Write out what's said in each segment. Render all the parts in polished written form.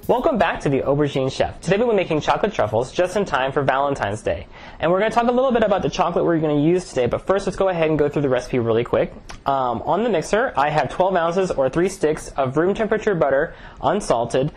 Welcome back to the Aubergine Chef. Today we'll be making chocolate truffles just in time for Valentine's Day. And we're going to talk a little bit about the chocolate we're going to use today, but first let's go ahead and go through the recipe really quick. On the mixer, I have 12 ounces or 3 sticks of room temperature butter, unsalted,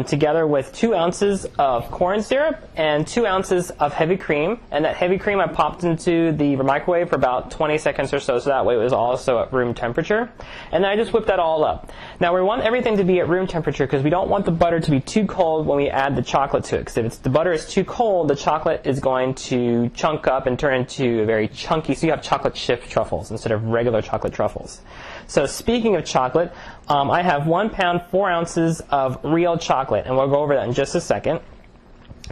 together with 2 ounces of corn syrup and 2 ounces of heavy cream. And that heavy cream I popped into the microwave for about 20 seconds or so that way it was also at room temperature. And then I just whipped that all up. Now we want everything to be at room temperature because we don't want the butter to be too cold when we add the chocolate to it. Because if the butter is too cold, the chocolate is going to chunk up and turn into a very chunky, so you have chocolate chip truffles instead of regular chocolate truffles. So speaking of chocolate, I have 1 pound 4 ounces of real chocolate, and we'll go over that in just a second.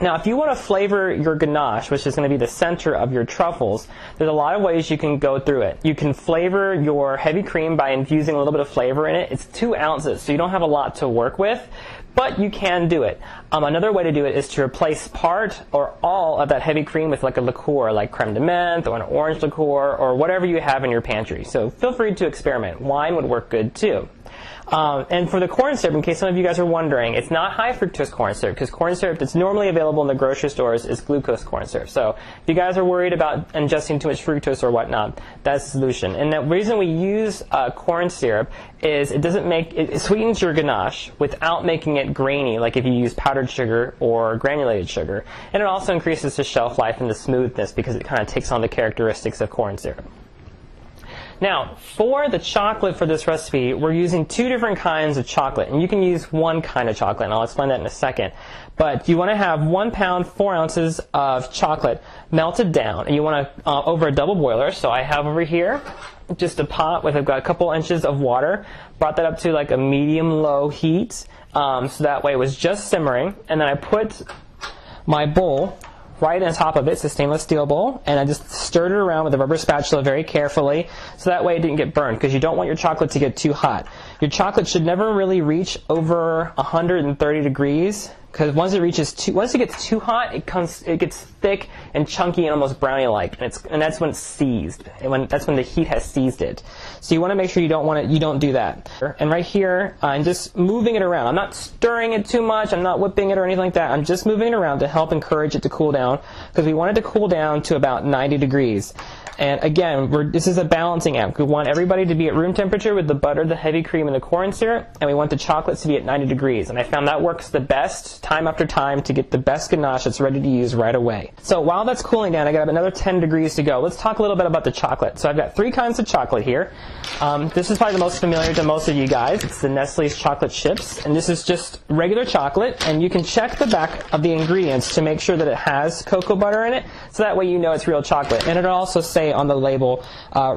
Now, if you want to flavor your ganache, which is going to be the center of your truffles, there's a lot of ways you can go through it. You can flavor your heavy cream by infusing a little bit of flavor in it. It's 2 ounces, so you don't have a lot to work with, but you can do it. Another way to do it is to replace part or all of that heavy cream with like a liqueur, like creme de menthe or an orange liqueur or whatever you have in your pantry. So feel free to experiment. Wine would work good too. And for the corn syrup, in case some of you guys are wondering, it's not high fructose corn syrup because corn syrup that's normally available in the grocery stores is glucose corn syrup. So if you guys are worried about ingesting too much fructose or whatnot, that's the solution. And the reason we use corn syrup is it sweetens your ganache without making it grainy like if you use powdered sugar or granulated sugar. And it also increases the shelf life and the smoothness because it kind of takes on the characteristics of corn syrup. Now, for the chocolate for this recipe, we're using 2 different kinds of chocolate, and you can use 1 kind of chocolate, and I'll explain that in a second. But you want to have 1 pound 4 ounces of chocolate melted down, and you want to over a double boiler. So I have over here just a pot with I've got a couple inches of water. Brought that up to like a medium-low heat, so that way it was just simmering, and then I put my bowl right on top of it. It's a stainless steel bowl, and I just stirred it around with a rubber spatula very carefully so that way it didn't get burned because you don't want your chocolate to get too hot. Your chocolate should never really reach over 130 degrees because once it gets too hot, it gets thick and chunky and almost brownie-like, and that's when it's seized. That's when the heat has seized it. So you want to make sure you don't do that. And right here, I'm just moving it around. I'm not stirring it too much. I'm not whipping it or anything like that. I'm just moving it around to help encourage it to cool down because we want it to cool down to about 90 degrees. And again, this is a balancing act. We want everybody to be at room temperature with the butter, the heavy cream, and the corn syrup, and we want the chocolates to be at 90 degrees. And I found that works the best time after time to get the best ganache that's ready to use right away. So while that's cooling down, I got another 10 degrees to go. Let's talk a little bit about the chocolate. So I've got 3 kinds of chocolate here. This is probably the most familiar to most of you guys. It's the Nestle's chocolate chips, and this is just regular chocolate, and you can check the back of the ingredients to make sure that it has cocoa butter in it, so that way you know it's real chocolate. And it'll also say on the label,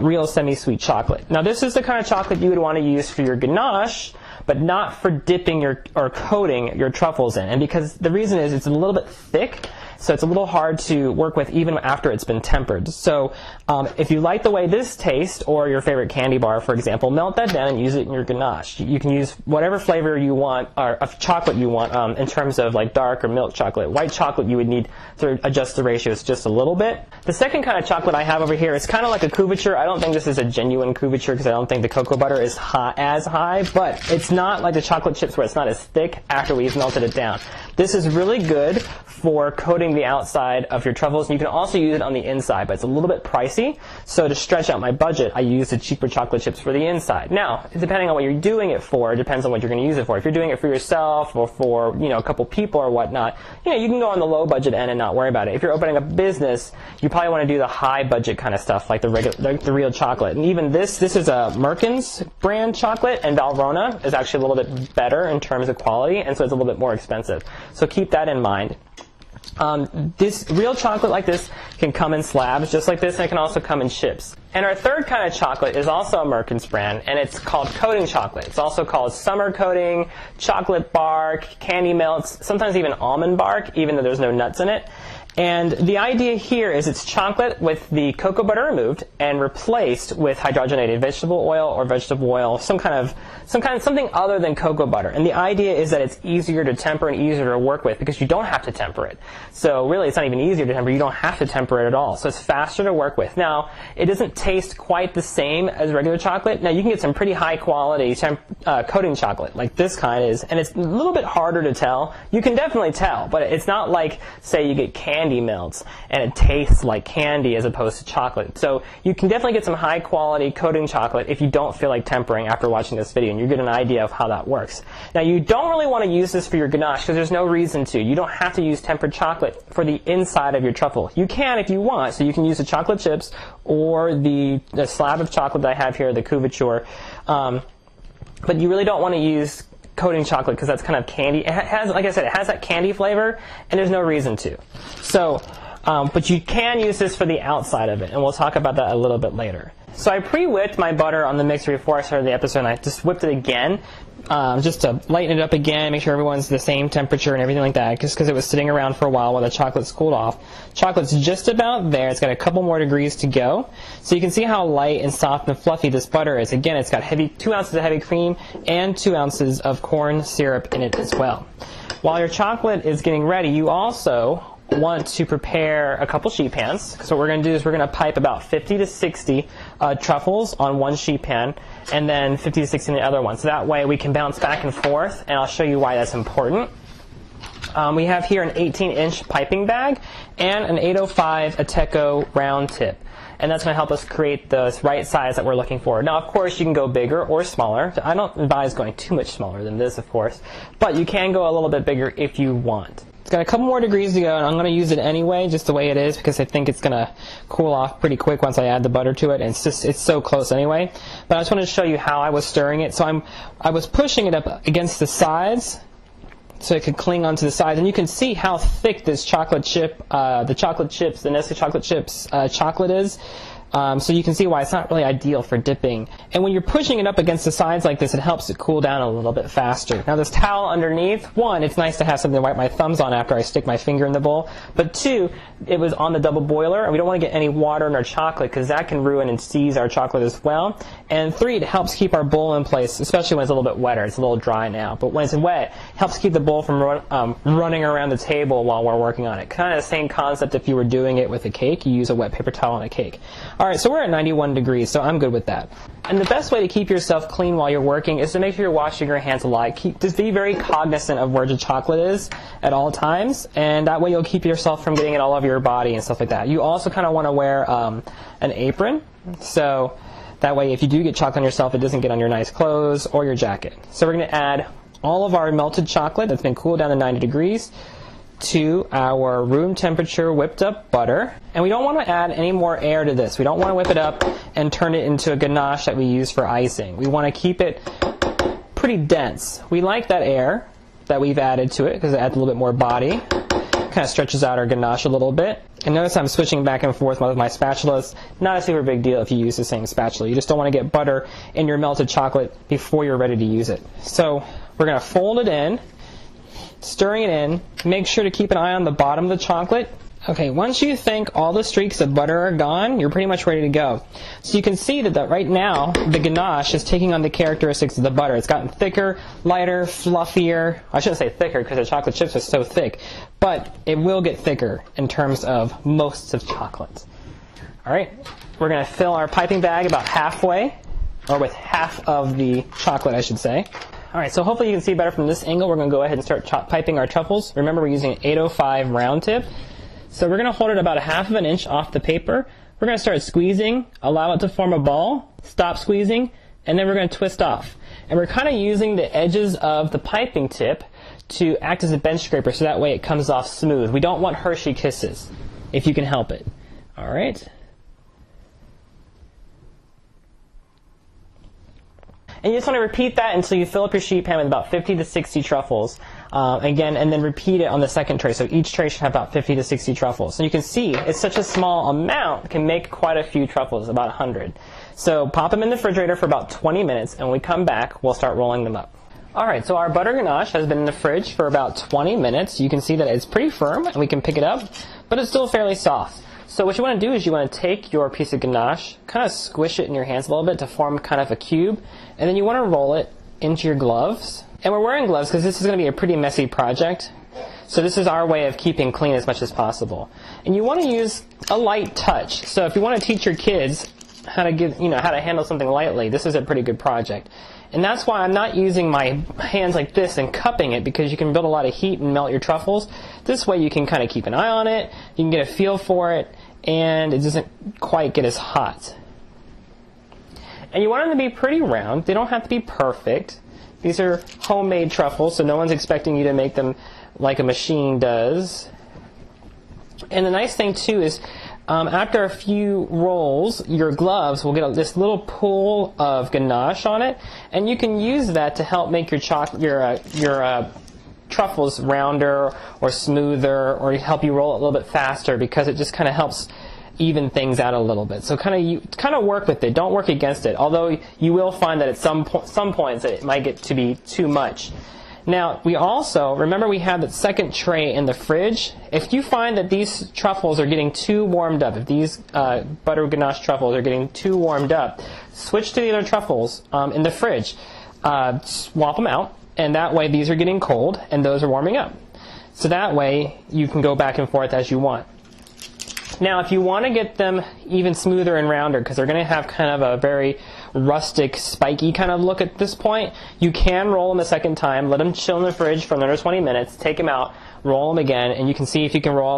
real semi-sweet chocolate. Now this is the kind of chocolate you would want to use for your ganache, but not for dipping or coating your truffles in. And because the reason is it's a little bit thick, so it's a little hard to work with even after it's been tempered. So if you like the way this tastes, or your favorite candy bar, for example, melt that down and use it in your ganache. You can use whatever flavor you want, or of chocolate you want, in terms of like dark or milk chocolate. White chocolate you would need to adjust the ratios just a little bit. The second kind of chocolate I have over here is kind of like a couverture. I don't think this is a genuine couverture because I don't think the cocoa butter is as high, but it's not like the chocolate chips where it's not as thick after we've melted it down. This is really good for coating the outside of your truffles, and you can also use it on the inside, but it's a little bit pricey, so to stretch out my budget, I use the cheaper chocolate chips for the inside. Now, depending on what you're doing it for, it depends on what you're going to use it for. If you're doing it for yourself or for, a couple people or whatnot, you can go on the low budget end and not worry about it. If you're opening a business, you probably want to do the high budget kind of stuff, like the real chocolate. And even this is a Merkin's brand chocolate, and Valrhona is actually a little bit better in terms of quality, and so it's a little bit more expensive. So keep that in mind. This real chocolate like this can come in slabs just like this, and it can also come in chips. And our third kind of chocolate is also a Merkin's brand, and it's called coating chocolate. It's also called summer coating, chocolate bark, candy melts, sometimes even almond bark, even though there's no nuts in it. And the idea here is it's chocolate with the cocoa butter removed and replaced with hydrogenated vegetable oil or vegetable oil, something other than cocoa butter. And the idea is that it's easier to temper and easier to work with because you don't have to temper it. So really, it's not even easier to temper. You don't have to temper it at all. So it's faster to work with. Now, it doesn't taste quite the same as regular chocolate. Now, you can get some pretty high quality coating chocolate, like this kind is, and it's a little bit harder to tell. You can definitely tell, but it's not like, say, you get candy melts and it tastes like candy as opposed to chocolate. So you can definitely get some high quality coating chocolate if you don't feel like tempering after watching this video, and you get an idea of how that works. Now, you don't really want to use this for your ganache because there's no reason to. You don't have to use tempered chocolate for the inside of your truffle. You can if you want, so you can use the chocolate chips or the slab of chocolate that I have here, the couverture, but you really don't want to use coating chocolate because that's kind of candy. It has, like I said, it has that candy flavor, and there's no reason to. So, but you can use this for the outside of it, and we'll talk about that a little bit later. So I pre-whipped my butter on the mixer before I started the episode, and I just whipped it again, just to lighten it up again, make sure everyone's the same temperature and everything like that, just because it was sitting around for a while the chocolate's cooled off. Chocolate's just about there. It's got a couple more degrees to go. So you can see how light and soft and fluffy this butter is. Again, it's got 2 ounces of heavy cream and 2 ounces of corn syrup in it as well. While your chocolate is getting ready, you also want to prepare a couple sheet pans. So what we're going to do is we're going to pipe about 50 to 60 truffles on one sheet pan, and then 50 to 60 in the other one. So that way we can bounce back and forth, and I'll show you why that's important. We have here an 18-inch piping bag and an 805 Ateco round tip. And that's going to help us create the right size that we're looking for. Now, of course, you can go bigger or smaller. I don't advise going too much smaller than this, of course. But you can go a little bit bigger if you want. It's got a couple more degrees to go, and I'm going to use it anyway, just the way it is, because I think it's going to cool off pretty quick once I add the butter to it, and it's so close anyway. But I just wanted to show you how I was stirring it. So I was pushing it up against the sides so it could cling onto the sides, and you can see how thick this chocolate chip, the Nestle chocolate chips chocolate is. So you can see why it's not really ideal for dipping. And when you're pushing it up against the sides like this, it helps it cool down a little bit faster. Now this towel underneath, one, it's nice to have something to wipe my thumbs on after I stick my finger in the bowl. But two, it was on the double boiler, and we don't want to get any water in our chocolate because that can ruin and seize our chocolate as well. And three, it helps keep our bowl in place, especially when it's a little bit wetter. It's a little dry now. But when it's wet, it helps keep the bowl from running around the table while we're working on it. Kind of the same concept if you were doing it with a cake. You use a wet paper towel on a cake. Alright, so we're at 91 degrees, so I'm good with that. And the best way to keep yourself clean while you're working is to make sure you're washing your hands a lot. Just be very cognizant of where the chocolate is at all times, and that way you'll keep yourself from getting it all over your body and stuff like that. You also kind of want to wear an apron, so that way if you do get chocolate on yourself, it doesn't get on your nice clothes or your jacket. So we're going to add all of our melted chocolate that's been cooled down to 90 degrees to our room temperature whipped up butter. And we don't want to add any more air to this. We don't want to whip it up and turn it into a ganache that we use for icing. We want to keep it pretty dense. We like that air that we've added to it because it adds a little bit more body. Kind of stretches out our ganache a little bit. And notice I'm switching back and forth with my spatulas. Not a super big deal if you use the same spatula. You just don't want to get butter in your melted chocolate before you're ready to use it. So we're going to fold it in, stirring it in. Make sure to keep an eye on the bottom of the chocolate. Okay, once you think all the streaks of butter are gone, you're pretty much ready to go. So you can see that right now, the ganache is taking on the characteristics of the butter. It's gotten thicker, lighter, fluffier. I shouldn't say thicker because the chocolate chips are so thick, but it will get thicker in terms of most of chocolate. All right, we're going to fill our piping bag about halfway, or with half of the chocolate, I should say. All right, so hopefully you can see better from this angle. We're going to go ahead and start piping our truffles. Remember, we're using an 805 round tip. So we're going to hold it about 1/2 of an inch off the paper. We're going to start squeezing, allow it to form a ball, stop squeezing, and then we're going to twist off. And we're kind of using the edges of the piping tip to act as a bench scraper so that way it comes off smooth. We don't want Hershey Kisses, if you can help it. All right. And you just want to repeat that until you fill up your sheet pan with about 50 to 60 truffles. Again, and then repeat it on the second tray. So each tray should have about 50 to 60 truffles. So you can see it's such a small amount, it can make quite a few truffles, about 100. So pop them in the refrigerator for about 20 minutes, and when we come back, we'll start rolling them up. Alright, so our butter ganache has been in the fridge for about 20 minutes. You can see that it's pretty firm, and we can pick it up, but it's still fairly soft. So what you want to do is you want to take your piece of ganache, kind of squish it in your hands a little bit to form kind of a cube, and then you want to roll it into your gloves. And we're wearing gloves because this is going to be a pretty messy project. So this is our way of keeping clean as much as possible. And you want to use a light touch. So if you want to teach your kids how to handle something lightly, this is a pretty good project. And that's why I'm not using my hands like this and cupping it, because you can build a lot of heat and melt your truffles. This way you can kind of keep an eye on it, you can get a feel for it, and it doesn't quite get as hot. And you want them to be pretty round. They don't have to be perfect. These are homemade truffles, so no one's expecting you to make them like a machine does. And the nice thing too is after a few rolls, your gloves will get this little pool of ganache on it, and you can use that to help make your truffles rounder or smoother, or help you roll it a little bit faster, because it just kind of helps even things out a little bit. So kind of work with it. Don't work against it. Although you will find that at some points it might get to be too much. Now, we also, remember we have that second tray in the fridge. If you find that these truffles are getting too warmed up, if these butter ganache truffles are getting too warmed up, switch to the other truffles in the fridge. Swap them out, and that way these are getting cold and those are warming up. So that way you can go back and forth as you want. Now, if you want to get them even smoother and rounder, because they're going to have kind of a very rustic, spiky kind of look at this point, you can roll them a second time, let them chill in the fridge for another 20 minutes, take them out, roll them again, and you can see if you can roll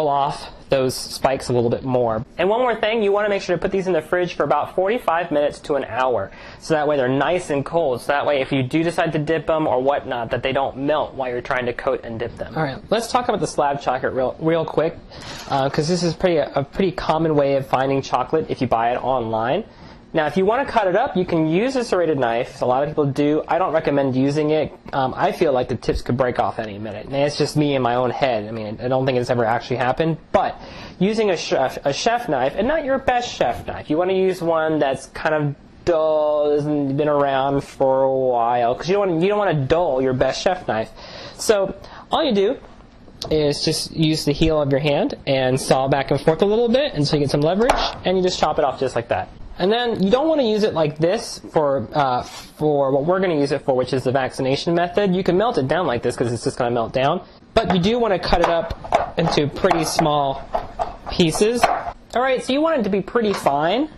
off those spikes a little bit more. And one more thing, you want to make sure to put these in the fridge for about 45 minutes to an hour, so that way they're nice and cold, so that way if you do decide to dip them or whatnot, that they don't melt while you're trying to coat and dip them. Alright, let's talk about the slab chocolate real quick, because this is a pretty common way of finding chocolate if you buy it online. Now, if you want to cut it up, you can use a serrated knife. A lot of people do. I don't recommend using it. I feel like the tips could break off any minute. And it's just me in my own head. I mean, I don't think it's ever actually happened. But using a chef knife, and not your best chef knife. You want to use one that's kind of dull, hasn't been around for a while, because you don't want to dull your best chef knife. So all you do is just use the heel of your hand and saw back and forth a little bit until you get some leverage, and you just chop it off just like that. And then you don't want to use it like this for what we're going to use it for, which is the vaccination method. You can melt it down like this because it's just going to melt down. But you do want to cut it up into pretty small pieces. Alright, so you want it to be pretty fine.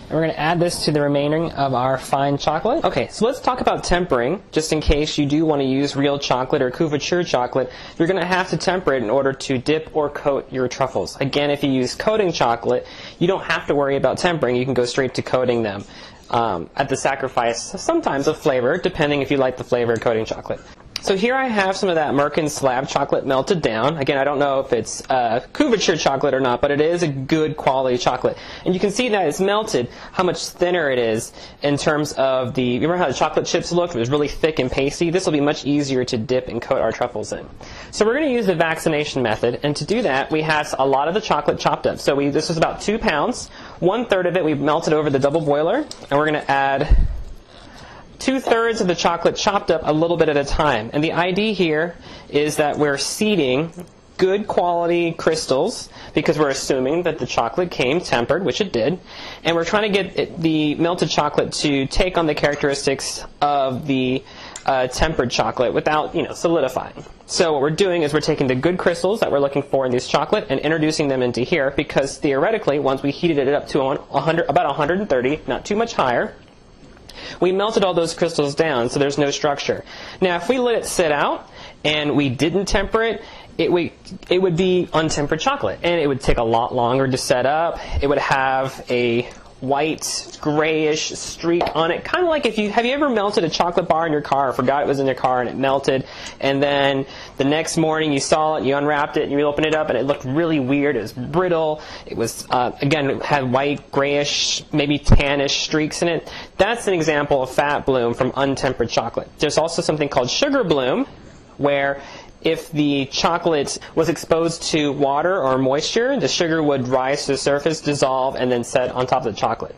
And we're going to add this to the remaining of our fine chocolate. Okay, so let's talk about tempering. Just in case you do want to use real chocolate or couverture chocolate, you're going to have to temper it in order to dip or coat your truffles. Again, if you use coating chocolate, you don't have to worry about tempering. You can go straight to coating them at the sacrifice sometimes of flavor, depending if you like the flavor of coating chocolate. So here I have some of that Merkin slab chocolate melted down. Again, I don't know if it's couverture chocolate or not, but it is a good quality chocolate. And you can see that it's melted, how much thinner it is in terms of the, you remember how the chocolate chips looked? It was really thick and pasty. This will be much easier to dip and coat our truffles in. So we're going to use the vaccination method, and to do that, we have a lot of the chocolate chopped up. So this is about 2 pounds. 1/3 of it we melted over the double boiler, and we're going to add 2/3 of the chocolate chopped up a little bit at a time. And the idea here is that we're seeding good quality crystals, because we're assuming that the chocolate came tempered, which it did, and we're trying to get the melted chocolate to take on the characteristics of the tempered chocolate without, solidifying. So what we're doing is we're taking the good crystals that we're looking for in this chocolate and introducing them into here, because theoretically, once we heated it up to about 130, not too much higher, we melted all those crystals down, so there's no structure. Now, if we let it sit out and we didn't temper it, it would be untempered chocolate, and it would take a lot longer to set up. It would have a white, grayish streak on it, kind of like have you ever melted a chocolate bar in your car, or forgot it was in your car and it melted, and then the next morning you saw it, you unwrapped it, and you opened it up, and it looked really weird. It was brittle. It was, again, it had white, grayish, maybe tannish streaks in it. That's an example of fat bloom from untempered chocolate. There's also something called sugar bloom, where if the chocolate was exposed to water or moisture, the sugar would rise to the surface, dissolve, and then set on top of the chocolate.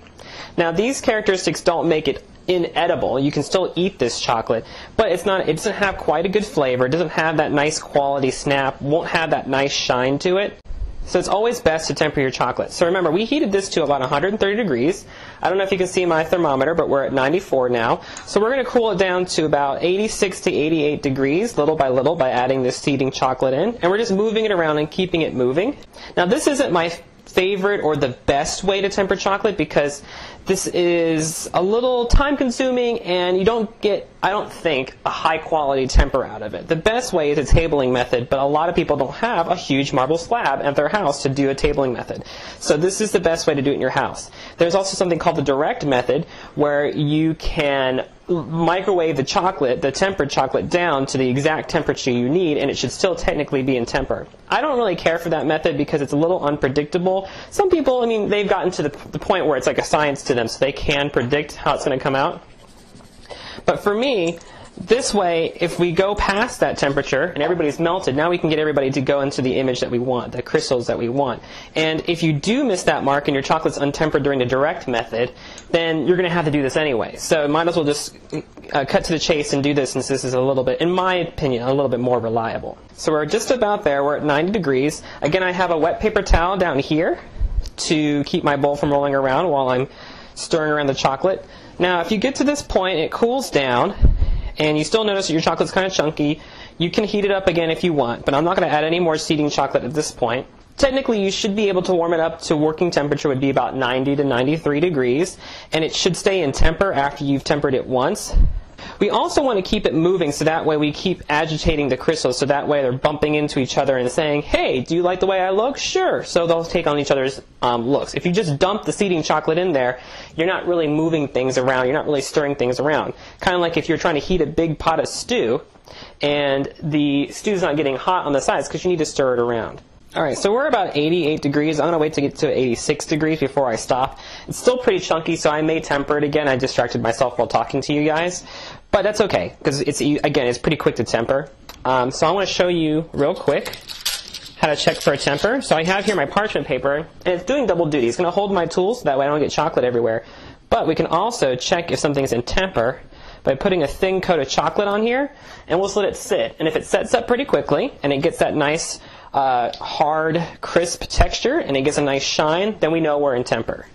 Now, these characteristics don't make it inedible. You can still eat this chocolate, but it doesn't have quite a good flavor. It doesn't have that nice quality snap, won't have that nice shine to it. So it's always best to temper your chocolate. So remember, we heated this to about 130 degrees. I don't know if you can see my thermometer, but we're at 94 now. So we're going to cool it down to about 86 to 88 degrees, little by little, by adding this seeding chocolate in. And we're just moving it around and keeping it moving. Now this isn't my favorite or the best way to temper chocolate, because this is a little time consuming and you don't get, I don't think, a high quality temper out of it. The best way is a tabling method, but a lot of people don't have a huge marble slab at their house to do a tabling method. So this is the best way to do it in your house. There's also something called the direct method, where you can microwave the chocolate, the tempered chocolate, down to the exact temperature you need, and it should still technically be in temper. I don't really care for that method because it's a little unpredictable. Some people, I mean, they've gotten to the point where it's like a science to them, so they can predict how it's going to come out. But for me, this way, if we go past that temperature and everybody's melted, now we can get everybody to go into the image that we want, the crystals that we want. And if you do miss that mark and your chocolate's untempered during the direct method, then you're going to have to do this anyway. So might as well just cut to the chase and do this, since this is a little bit, in my opinion, a little bit more reliable. So we're just about there. We're at 90 degrees. Again, I have a wet paper towel down here to keep my bowl from rolling around while I'm stirring around the chocolate. Now, if you get to this point, it cools down, and you still notice that your chocolate's kind of chunky, you can heat it up again if you want, but I'm not going to add any more seeding chocolate at this point. Technically, you should be able to warm it up to working temperature, would be about 90 to 93 degrees, and it should stay in temper after you've tempered it once. We also want to keep it moving, so that way we keep agitating the crystals, so that way they're bumping into each other and saying, hey, do you like the way I look? Sure. So they'll take on each other's looks. If you just dump the seeding chocolate in there, you're not really moving things around. You're not really stirring things around. Kind of like if you're trying to heat a big pot of stew and the stew's not getting hot on the sides because you need to stir it around. Alright, so we're about 88 degrees. I'm going to wait to get to 86 degrees before I stop. It's still pretty chunky, so I may temper it again. I distracted myself while talking to you guys. But that's okay, because it's pretty quick to temper. So I want to show you real quick how to check for a temper. So I have here my parchment paper, and it's doing double duty. It's going to hold my tools, so that way I don't get chocolate everywhere. But we can also check if something's in temper by putting a thin coat of chocolate on here, and we'll just let it sit. And if it sets up pretty quickly, and it gets that nice hard, crisp texture, and it gets a nice shine, then we know we're in temper.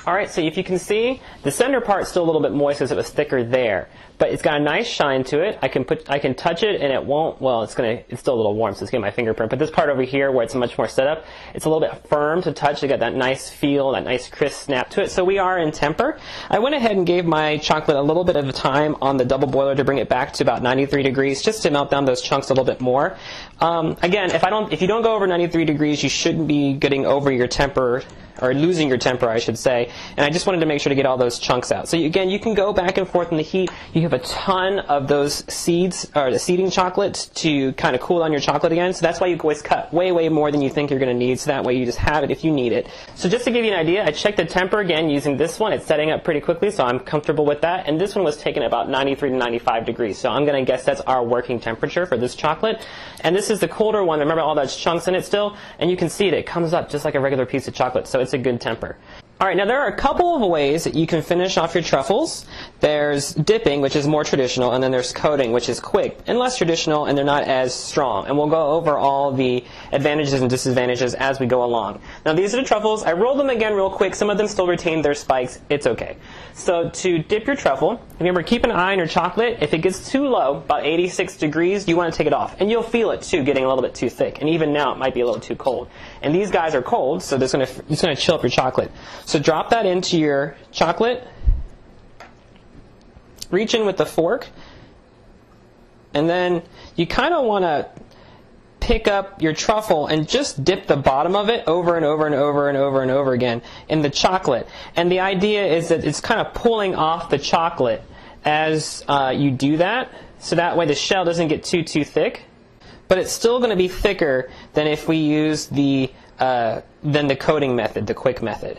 Alright, so if you can see, the center part's still a little bit moist because it was thicker there. But it's got a nice shine to it. I can touch it and it won't, well, it's still a little warm, so it's getting my fingerprint. But this part over here where it's much more set up, it's a little bit firm to touch. It's got that nice feel, that nice crisp snap to it. So we are in temper. I went ahead and gave my chocolate a little bit of time on the double boiler to bring it back to about 93 degrees, just to melt down those chunks a little bit more. Again, if you don't go over 93 degrees, you shouldn't be getting over your temper, or losing your temper, I should say. And I just wanted to make sure to get all those chunks out. So again, you can go back and forth in the heat. You have a ton of those seeds, or the seeding chocolate, to kind of cool down your chocolate again. So that's why you always cut way, way more than you think you're going to need. So that way you just have it if you need it. So just to give you an idea, I checked the temper again using this one. It's setting up pretty quickly, so I'm comfortable with that. And this one was taken at about 93 to 95 degrees. So I'm going to guess that's our working temperature for this chocolate. And this is the colder one. Remember all those chunks in it still? And you can see it comes up just like a regular piece of chocolate. So it's a good temper. Alright, now there are a couple of ways that you can finish off your truffles. There's dipping, which is more traditional, and then there's coating, which is quick and less traditional, and they're not as strong. And we'll go over all the advantages and disadvantages as we go along. Now these are the truffles. I rolled them again real quick. Some of them still retain their spikes. It's okay. So to dip your truffle, remember, keep an eye on your chocolate. If it gets too low, about 86 degrees, you want to take it off. And you'll feel it too, getting a little bit too thick. And even now, it might be a little too cold. And these guys are cold, so it's going to chill up your chocolate. So drop that into your chocolate. Reach in with the fork. And then you kind of want to pick up your truffle and just dip the bottom of it over and over and over and over and over again in the chocolate. And the idea is that it's kind of pulling off the chocolate as you do that, so that way the shell doesn't get too thick. But it's still going to be thicker than if we use the coating method, the quick method.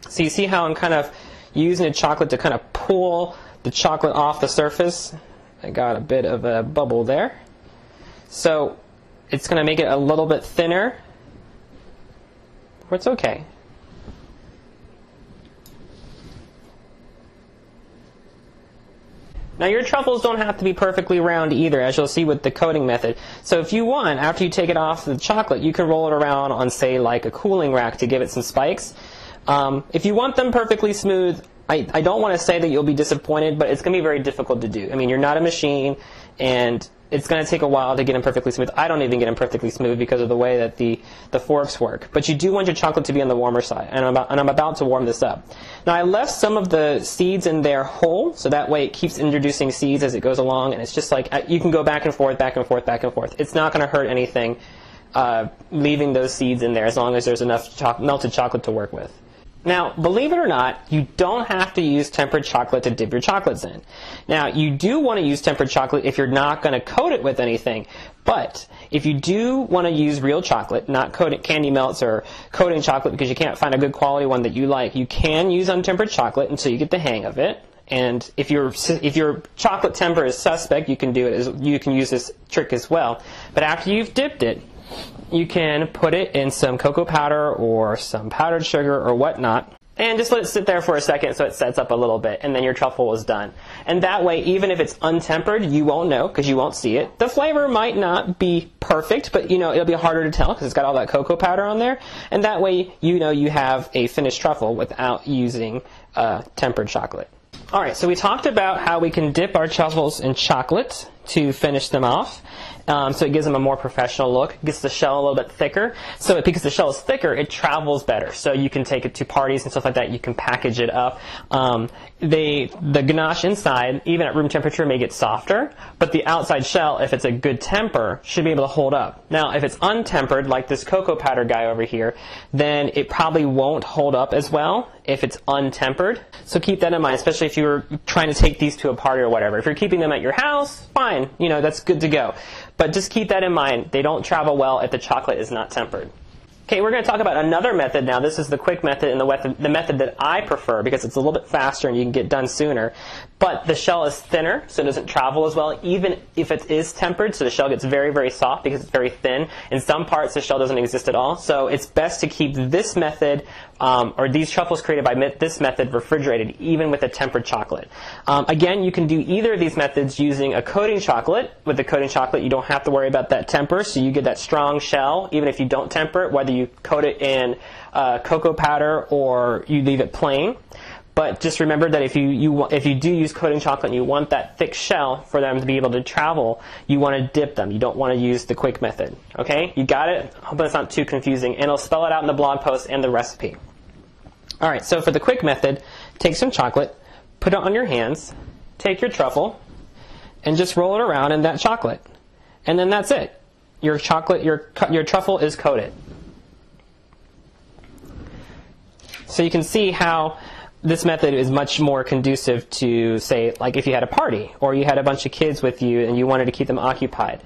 So you see how I'm kind of using the chocolate to kind of pull the chocolate off the surface? I got a bit of a bubble there. So it's going to make it a little bit thinner, but it's okay. Now your truffles don't have to be perfectly round either, as you'll see with the coating method. So if you want, after you take it off the chocolate, you can roll it around on, say, like a cooling rack to give it some spikes. If you want them perfectly smooth, I don't want to say that you'll be disappointed, but it's going to be very difficult to do. I mean, you're not a machine, and it's going to take a while to get them perfectly smooth. I don't even get them perfectly smooth because of the way that the forks work. But you do want your chocolate to be on the warmer side, and I'm about to warm this up. Now I left some of the seeds in there whole, so that way it keeps introducing seeds as it goes along, and it's just like you can go back and forth, back and forth, back and forth. It's not going to hurt anything leaving those seeds in there as long as there's enough melted chocolate to work with. Now, believe it or not, you don't have to use tempered chocolate to dip your chocolates in. Now, you do want to use tempered chocolate if you're not going to coat it with anything. But if you do want to use real chocolate, not candy melts or coating chocolate because you can't find a good quality one that you like, you can use untempered chocolate until you get the hang of it. And if your chocolate temper is suspect, you can use this trick as well. But after you've dipped it, you can put it in some cocoa powder or some powdered sugar or whatnot, and just let it sit there for a second so it sets up a little bit, and then your truffle is done. And that way, even if it's untempered, you won't know because you won't see it. The flavor might not be perfect, but it'll be harder to tell because it's got all that cocoa powder on there. And that way, you have a finished truffle without using tempered chocolate. All right, so we talked about how we can dip our truffles in chocolate to finish them off. So it gives them a more professional look. It gets the shell a little bit thicker. So because the shell is thicker, it travels better. So you can take it to parties and stuff like that. You can package it up. The ganache inside, even at room temperature, may get softer. But the outside shell, if it's a good temper, should be able to hold up. Now, if it's untempered, like this cocoa powder guy over here, then it probably won't hold up as well if it's untempered. So keep that in mind, especially if you're trying to take these to a party or whatever. If you're keeping them at your house, fine. That's good to go. But just keep that in mind. They don't travel well if the chocolate is not tempered. Okay, we're going to talk about another method now. This is the quick method and the method that I prefer because it's a little bit faster and you can get done sooner. But the shell is thinner, so it doesn't travel as well, even if it is tempered. So the shell gets very, very soft because it's very thin. In some parts, the shell doesn't exist at all. So it's best to keep this method, or these truffles created by this method, refrigerated, even with a tempered chocolate. Again, you can do either of these methods using a coating chocolate. With the coating chocolate, you don't have to worry about that temper, so you get that strong shell, even if you don't temper it, whether you coat it in cocoa powder or you leave it plain. But just remember that if you do use coating chocolate and you want that thick shell for them to be able to travel, you want to dip them. You don't want to use the quick method. Okay? You got it? I hope it's not too confusing. And I'll spell it out in the blog post and the recipe. All right, so for the quick method, take some chocolate, put it on your hands, take your truffle, and just roll it around in that chocolate. And then that's it. Your truffle is coated. So you can see how this method is much more conducive to, say, like if you had a party or you had a bunch of kids with you and you wanted to keep them occupied.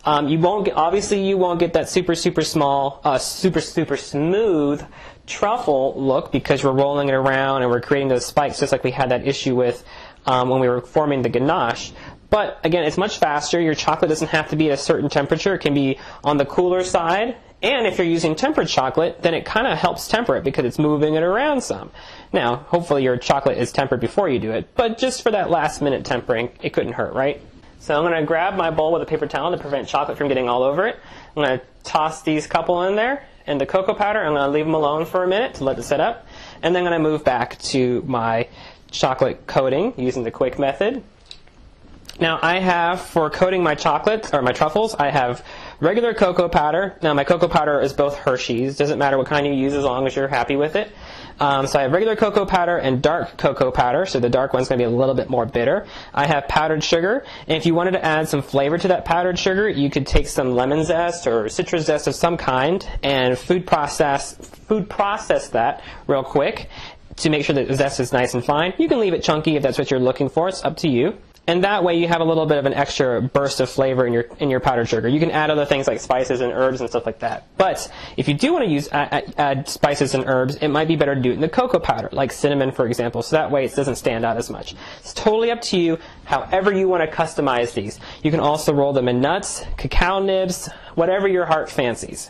You won't get that super small, super smooth truffle look because we're rolling it around and we're creating those spikes, just like we had that issue with when we were forming the ganache. But again, it's much faster. Your chocolate doesn't have to be at a certain temperature. It can be on the cooler side. And if you're using tempered chocolate, then it kind of helps temper it because it's moving it around some. Now, hopefully your chocolate is tempered before you do it, but just for that last minute tempering, it couldn't hurt, right? So I'm going to grab my bowl with a paper towel to prevent chocolate from getting all over it. I'm going to toss these couple in there and the cocoa powder. I'm going to leave them alone for a minute to let it set up. And then I'm going to move back to my chocolate coating using the quick method. Now I have, for coating my chocolate, or my truffles, I have regular cocoa powder. Now my cocoa powder is both Hershey's. Doesn't matter what kind you use as long as you're happy with it. So I have regular cocoa powder and dark cocoa powder, so the dark one's going to be a little bit more bitter. I have powdered sugar, and if you wanted to add some flavor to that powdered sugar, you could take some lemon zest or citrus zest of some kind and food process that real quick to make sure that the zest is nice and fine. You can leave it chunky if that's what you're looking for. It's up to you. And that way you have a little bit of an extra burst of flavor in your powdered sugar. You can add other things like spices and herbs and stuff like that. But if you do want to add spices and herbs, it might be better to do it in the cocoa powder, like cinnamon, for example, so that way it doesn't stand out as much. It's totally up to you, however you want to customize these. You can also roll them in nuts, cacao nibs, whatever your heart fancies.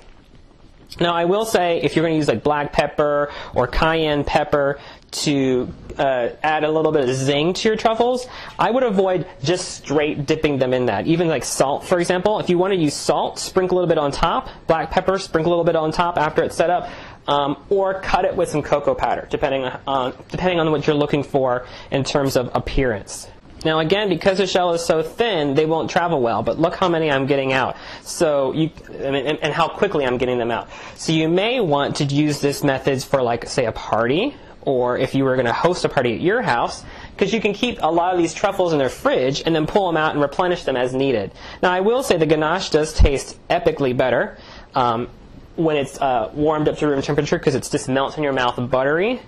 Now, I will say, if you're going to use like black pepper or cayenne pepper to add a little bit of zing to your truffles, I would avoid just straight dipping them in that. Even like salt, for example. If you want to use salt, sprinkle a little bit on top. Black pepper, sprinkle a little bit on top after it's set up. Or cut it with some cocoa powder, depending on what you're looking for in terms of appearance. Now again, because the shell is so thin, they won't travel well, but look how many I'm getting out. So and how quickly I'm getting them out. So you may want to use this method for, like, say, a party, or if you were going to host a party at your house, because you can keep a lot of these truffles in their fridge and then pull them out and replenish them as needed. Now I will say the ganache does taste epically better when it's warmed up to room temperature, because it's just melts in your mouth buttery.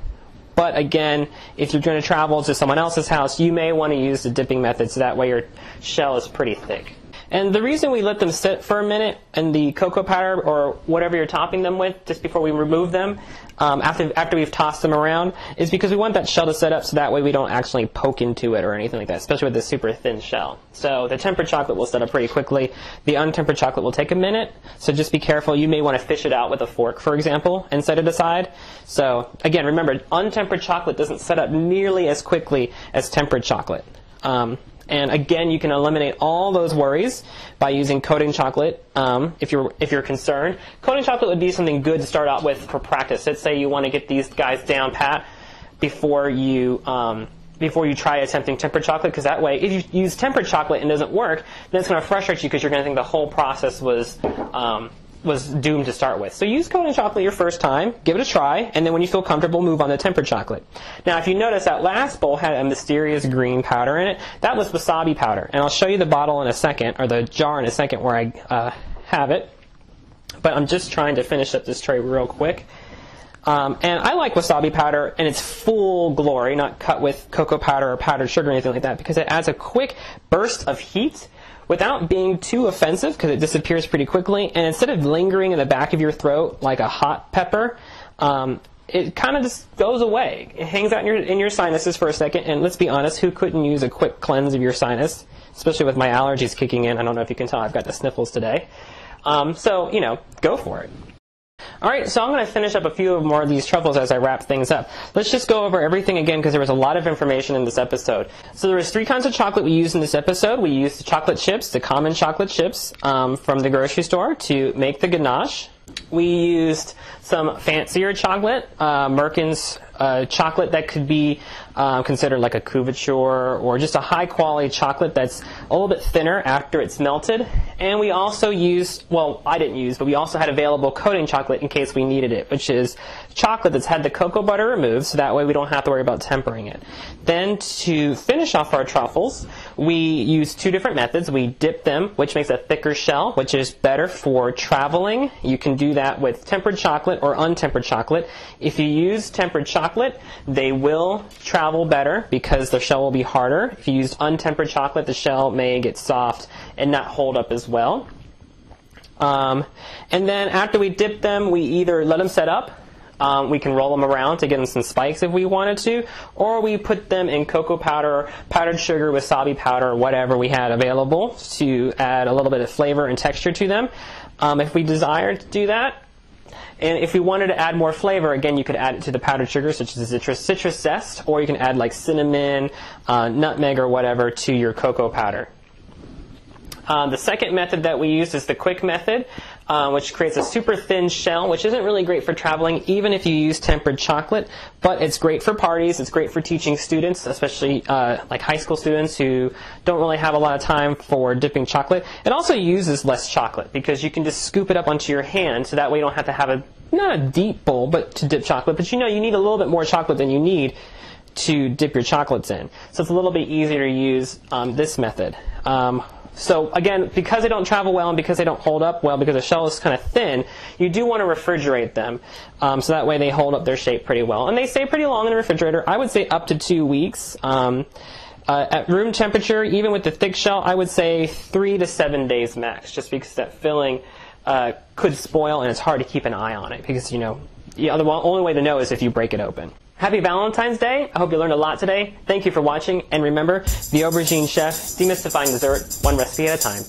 But again, if you're going to travel to someone else's house, you may want to use the dipping method, so that way your shell is pretty thick. And the reason we let them sit for a minute in the cocoa powder or whatever you're topping them with just before we remove them, after we've tossed them around, is because we want that shell to set up so that way we don't actually poke into it or anything like that, especially with this super thin shell. So the tempered chocolate will set up pretty quickly. The untempered chocolate will take a minute, so just be careful. You may want to fish it out with a fork, for example, and set it aside. So again, remember, untempered chocolate doesn't set up nearly as quickly as tempered chocolate. And again, you can eliminate all those worries by using coating chocolate if you're concerned. Coating chocolate would be something good to start out with for practice. Let's say you want to get these guys down pat before you try attempting tempered chocolate, because that way, if you use tempered chocolate and it doesn't work, then it's going to frustrate you because you're going to think the whole process was doomed to start with. So use coating chocolate your first time, give it a try, and then when you feel comfortable, move on to tempered chocolate. Now, if you notice, that last bowl had a mysterious green powder in it. That was wasabi powder, and I'll show you the bottle in a second, or the jar in a second where I have it. But I'm just trying to finish up this tray real quick. And I like wasabi powder in its full glory, not cut with cocoa powder or powdered sugar or anything like that, because it adds a quick burst of heat without being too offensive, because it disappears pretty quickly. And instead of lingering in the back of your throat like a hot pepper, it kind of just goes away. It hangs out in your sinuses for a second. And let's be honest, who couldn't use a quick cleanse of your sinus, especially with my allergies kicking in? I don't know if you can tell, I've got the sniffles today. So, go for it. Alright, so I'm going to finish up a few more of these truffles as I wrap things up. Let's just go over everything again, because there was a lot of information in this episode. So there was 3 kinds of chocolate we used in this episode. We used the chocolate chips, the common chocolate chips from the grocery store to make the ganache. We used some fancier chocolate, Merkin's chocolate that could be considered like a couverture, or just a high quality chocolate that's a little bit thinner after it's melted. And we also used, well, I didn't use, but we also had available coating chocolate in case we needed it, which is chocolate that's had the cocoa butter removed, so that way we don't have to worry about tempering it. Then to finish off our truffles, we used 2 different methods. We dipped them, which makes a thicker shell, which is better for traveling. You can do that with tempered chocolate or untempered chocolate. If you use tempered chocolate, they will travel better because the shell will be harder. If you use untempered chocolate, the shell may get soft and not hold up as well. And then after we dip them, we either let them set up. We can roll them around to get them some spikes if we wanted to, or we put them in cocoa powder, powdered sugar, wasabi powder, or whatever we had available to add a little bit of flavor and texture to them. If we desired to do that, and if we wanted to add more flavor, again, you could add it to the powdered sugar, such as citrus zest, or you can add like cinnamon, nutmeg, or whatever to your cocoa powder. The second method that we used is the quick method, which creates a super thin shell, which isn't really great for traveling, even if you use tempered chocolate, but it's great for parties. It's great for teaching students, especially like high school students who don't really have a lot of time for dipping chocolate. It also uses less chocolate because you can just scoop it up onto your hand, so that way you don't have to have not a deep bowl, but to dip chocolate. But you need a little bit more chocolate than you need to dip your chocolates in. So it's a little bit easier to use this method. So again, because they don't travel well and because they don't hold up well, because the shell is kind of thin, you do want to refrigerate them, so that way they hold up their shape pretty well. And they stay pretty long in the refrigerator. I would say up to 2 weeks. At room temperature, even with the thick shell, I would say 3 to 7 days max, just because that filling could spoil and it's hard to keep an eye on it, because the only way to know is if you break it open. Happy Valentine's Day. I hope you learned a lot today. Thank you for watching, and remember, the Aubergine Chef, demystifying dessert one recipe at a time.